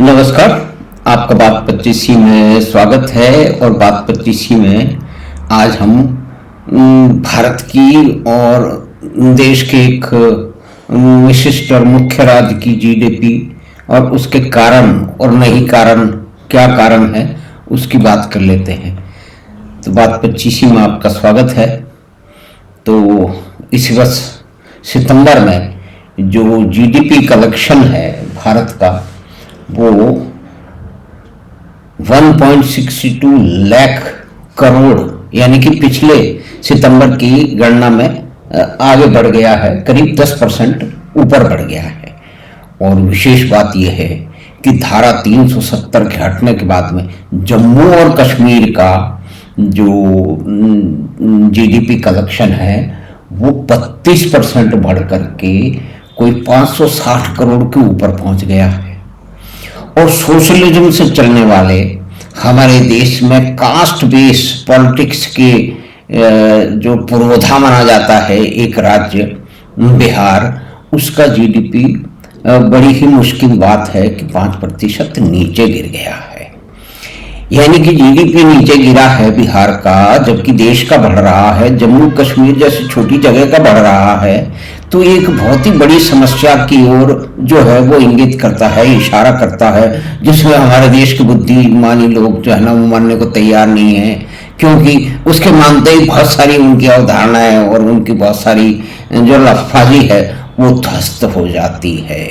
नमस्कार। आपका बात पच्चीसी में स्वागत है। और बात पच्चीसी में आज हम भारत की और देश के एक विशिष्ट और मुख्य राज्य की जीडीपी और उसके कारण और नहीं कारण, क्या कारण है, उसकी बात कर लेते हैं। तो बात पच्चीसी में आपका स्वागत है। तो इस वर्ष सितंबर में जो जीडीपी कलेक्शन है भारत का, वो 1.62 लाख करोड़, यानी कि पिछले सितंबर की गणना में आगे बढ़ गया है, करीब 10% ऊपर बढ़ गया है। और विशेष बात यह है कि धारा 370 के हटने के बाद में जम्मू और कश्मीर का जो जीडीपी कलेक्शन है वो 32% बढ़ करके कोई 560 करोड़ के ऊपर पहुंच गया है। और सोशलिज्म से चलने वाले हमारे देश में कास्ट बेस पॉलिटिक्स के जो पुरोधा माना जाता है एक राज्य बिहार, उसका जीडीपी बड़ी ही मुश्किल बात है कि 5% नीचे गिर गया है। यानी कि जीडीपी नीचे गिरा है बिहार का, जबकि देश का बढ़ रहा है, जम्मू कश्मीर जैसी छोटी जगह का बढ़ रहा है। तो एक बहुत ही बड़ी समस्या की ओर जो है वो इंगित करता है, इशारा करता है, जिसमें हमारे देश के बुद्धिमानी लोग जो है ना वो मानने को तैयार नहीं है, क्योंकि उसके मानते ही बहुत सारी उनकी अवधारणाएं और उनकी बहुत सारी जो लफाजी है वो ध्वस्त हो जाती है।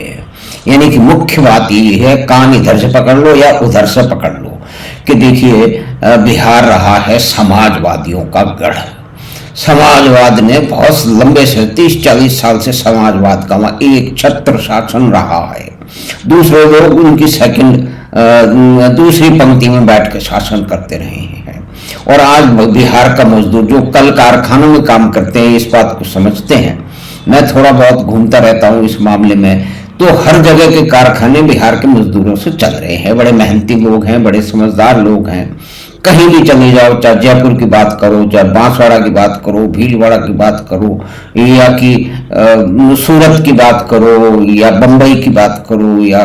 यानी कि मुख्य बात ये है, कान इधर से पकड़ लो या उधर से पकड़ लो, कि देखिए बिहार रहा है समाजवादियों का गढ़। समाजवाद ने बहुत लंबे से 30-40 साल से समाजवाद का वहाँ एक छत्र शासन रहा है। दूसरे लोग उनकी दूसरी पंक्ति में बैठ के शासन करते रहे हैं। और आज बिहार का मजदूर जो कल कारखानों में काम करते हैं इस बात को समझते हैं। मैं थोड़ा बहुत घूमता रहता हूँ इस मामले में, तो हर जगह के कारखाने बिहार के मजदूरों से चल रहे हैं। बड़े मेहनती लोग हैं, बड़े समझदार लोग हैं। कहीं भी चले जाओ, चाहे जयपुर की बात करो, चाहे बांसवाड़ा की बात करो, भीलवाड़ा की बात करो, या कि सूरत की बात करो, या बंबई की बात करो, या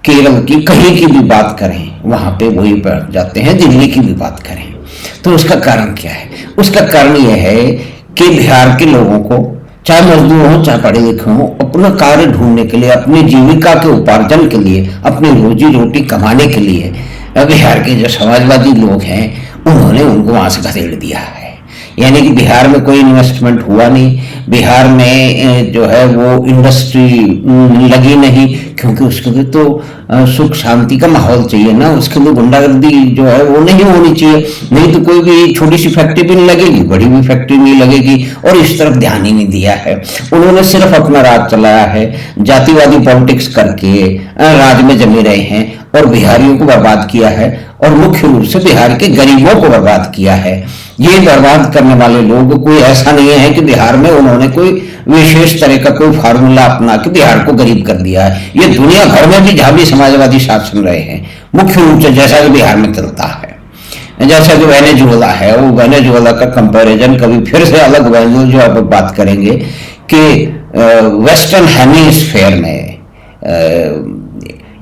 केरल की कहीं की भी बात करें, वहां पे वही बैठ जाते हैं। दिल्ली की भी बात करें तो उसका कारण क्या है? उसका कारण यह है कि बिहार के लोगों को, चाहे मजदूर हो चाहे पढ़े लिखे हो, अपना कार्य ढूंढने के लिए, अपनी जीविका के उपार्जन के लिए, अपनी रोजी रोटी कमाने के लिए बिहार के जो समाजवादी लोग हैं उन्होंने उनको वहां से घसीट दिया है। यानी कि बिहार में कोई इन्वेस्टमेंट हुआ नहीं, बिहार में जो है वो इंडस्ट्री लगी नहीं, क्योंकि उसके लिए तो सुख शांति का माहौल चाहिए ना, उसके लिए गुंडागर्दी जो है वो नहीं होनी चाहिए। नहीं तो कोई भी छोटी सी फैक्ट्री भी नहीं लगेगी, बड़ी भी फैक्ट्री नहीं लगेगी, और इस तरफ ध्यान ही नहीं दिया है। उन्होंने सिर्फ अपना राज चलाया है, जातिवादी पॉलिटिक्स करके राज में जमे रहे हैं और बिहारियों को बर्बाद किया है, और मुख्य रूप से बिहार के गरीबों को बर्बाद किया है। ये बर्बाद करने वाले लोग कोई ऐसा नहीं है कि बिहार में उन्होंने कोई विशेष तरह का कोई फार्मूला अपना के बिहार को गरीब कर दिया है। ये दुनिया भर में भी जहां भी समाजवादी शासन रहे हैं, मुख्य रूप से जैसा कि बिहार में चलता है, जैसा कि वेनेजुएला है, वो वेनेजुएला का कंपैरिजन कभी फिर से अलग जो आप बात करेंगे कि वेस्टर्न हेमिस्फीयर में,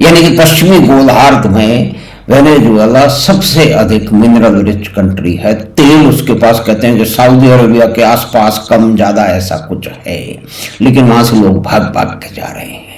यानी कि पश्चिमी गोलार्ध में वेनेजुएला सबसे अधिक मिनरल रिच कंट्री है। तेल उसके पास कहते हैं कि सऊदी अरेबिया के आसपास कम ज्यादा ऐसा कुछ है, लेकिन वहां से लोग भाग भाग के जा रहे हैं।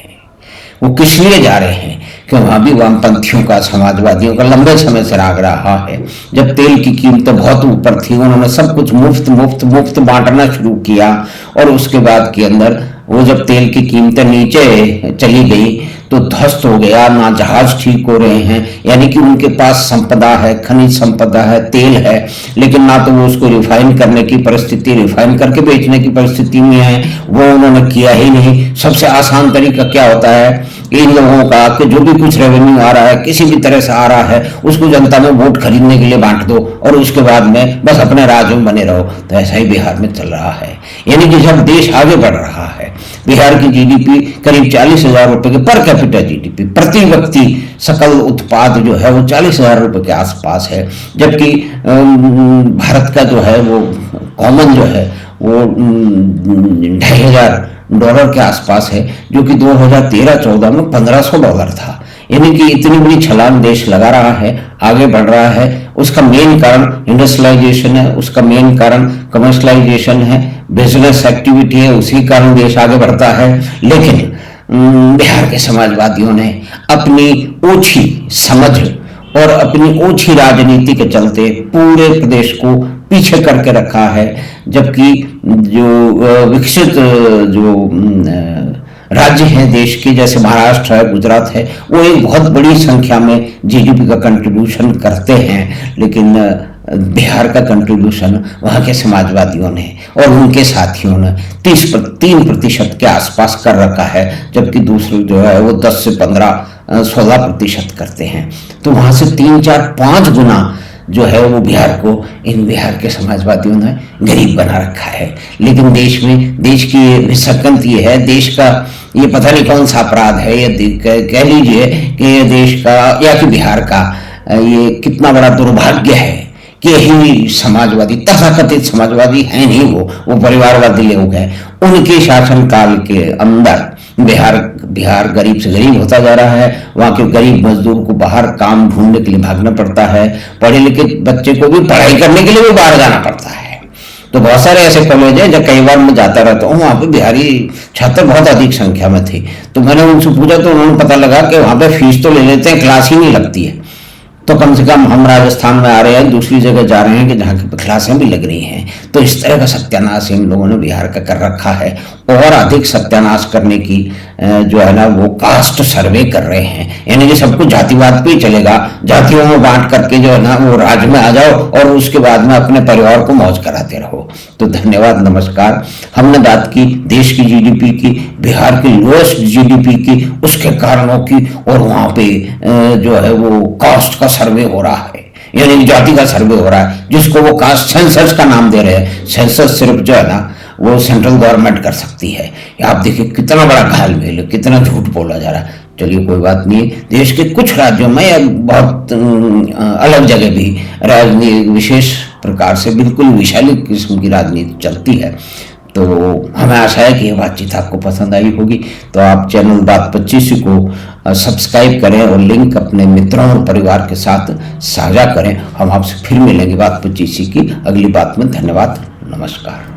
वो किस लिए जा रहे हैं? कि वहां भी वामपंथियों का, समाजवादियों का लंबे समय से राग रहा है। जब तेल की कीमतें बहुत ऊपर थी, उन्होंने सब कुछ मुफ्त मुफ्त मुफ्त बांटना शुरू किया, और उसके बाद के अंदर वो जब तेल की कीमतें नीचे चली गई तो ध्वस्त हो गया। ना जहाज ठीक हो रहे हैं, यानी कि उनके पास संपदा है, खनिज संपदा है, तेल है, लेकिन ना तो वो उसको रिफाइन करने की परिस्थिति, रिफाइन करके बेचने की परिस्थिति में है, वो उन्होंने किया ही नहीं। सबसे आसान तरीका क्या होता है इन लोगों का, कि जो भी कुछ रेवेन्यू आ रहा है, किसी भी तरह से आ रहा है, उसको जनता में वोट खरीदने के लिए बांट दो, और उसके बाद में बस अपने राज्य में बने रहो। तो ऐसा ही बिहार में चल रहा है। यानी कि जब देश आगे बढ़ रहा है, बिहार की जीडीपी करीब 40,000 रुपए के पर कैपिटा जीडीपी, प्रति व्यक्ति सकल उत्पाद जो है वो 40,000 रुपए के आसपास है, जबकि भारत का जो है वो कॉमन जो है वो डॉलर के आसपास है, जो कि 2013-14 में $1500 था। यानी कि इतनी बड़ी छलांग देश लगा रहा है, आगे बढ़ रहा है। उसका मेन कारण इंडस्ट्रियलाइजेशन है, उसका मेन कारण कमर्शलाइजेशन है, बिजनेस एक्टिविटी है, उसी कारण देश आगे बढ़ता है। लेकिन बिहार के समाजवादियों ने अपनी ओछी समझ और अपनी ओछी राजनीति के चलते पूरे प्रदेश को पीछे करके रखा है, जबकि जो विकसित जो राज्य हैं देश के, जैसे महाराष्ट्र है, गुजरात है, वो एक बहुत बड़ी संख्या में जीडीपी का कंट्रीब्यूशन करते हैं। लेकिन बिहार का कंट्रीब्यूशन वहाँ के समाजवादियों ने और उनके साथियों ने 3% के आसपास कर रखा है, जबकि दूसरे जो है वो 10 से 15-16% करते हैं। तो वहाँ से 3-4-5 गुना जो है वो बिहार को, इन बिहार के समाजवादियों ने गरीब बना रखा है। लेकिन देश में, देश की विसंगति ये है, देश का ये पता नहीं कौन सा अपराध है, ये कह लीजिए कि ये देश का या कि बिहार का ये कितना बड़ा दुर्भाग्य है कि यही समाजवादी, तथाकथित समाजवादी है नहीं, वो परिवारवादी लोग हैं। उनके शासनकाल के अंदर बिहार गरीब से गरीब होता जा रहा है। वहाँ के गरीब मजदूर को बाहर काम ढूंढने के लिए भागना पड़ता है, पढ़े लिखे बच्चे को भी पढ़ाई करने के लिए भी बाहर जाना पड़ता है। तो बहुत सारे ऐसे कॉलेज हैं जब कई बार मैं जाता रहता हूँ, वहाँ पे बिहारी छात्र बहुत अधिक संख्या में थे। तो मैंने उनसे पूछा तो उन्होंने पता लगा कि वहाँ पे फीस तो ले लेते हैं, क्लास ही नहीं लगती है। तो कम से कम हम राजस्थान में आ रहे हैं, दूसरी जगह जा रहे हैं कि जहाँ की क्लासें भी लग रही हैं। तो इस तरह का सत्यानाश इन लोगों ने बिहार का कर रखा है। और अधिक सत्यानाश करने की जो है ना वो कास्ट सर्वे कर रहे हैं, यानी कि सब कुछ जातिवाद पे ही चलेगा, जातियों में बांट करके जो है ना वो राज्य में आ जाओ और उसके बाद में अपने परिवार को मौज कराते रहो। तो धन्यवाद, नमस्कार। हमने बात की देश की जीडीपी की, बिहार की लोएस्ट जीडीपी की, उसके कारणों की, और वहां पे जो है वो कास्ट का सर्वे हो रहा है, यानी जाति का सर्वे हो रहा है, जिसको वो कास्ट सेंसस का नाम दे रहे हैं। सेंसस सिर्फ जो है ना वो सेंट्रल गवर्नमेंट कर सकती है। आप देखिए कितना बड़ा घालमेल है, कितना झूठ बोला जा रहा है। चलिए कोई बात नहीं, देश के कुछ राज्यों में या बहुत अलग जगह भी राजनीति विशेष प्रकार से बिल्कुल विशाल किस्म की राजनीति चलती है। तो हमें आशा है कि यह बातचीत आपको पसंद आई होगी। तो आप चैनल बात 25 को सब्सक्राइब करें और लिंक अपने मित्रों और परिवार के साथ साझा करें। हम आपसे फिर मिलेंगे बात 25 की अगली बात में। धन्यवाद, नमस्कार।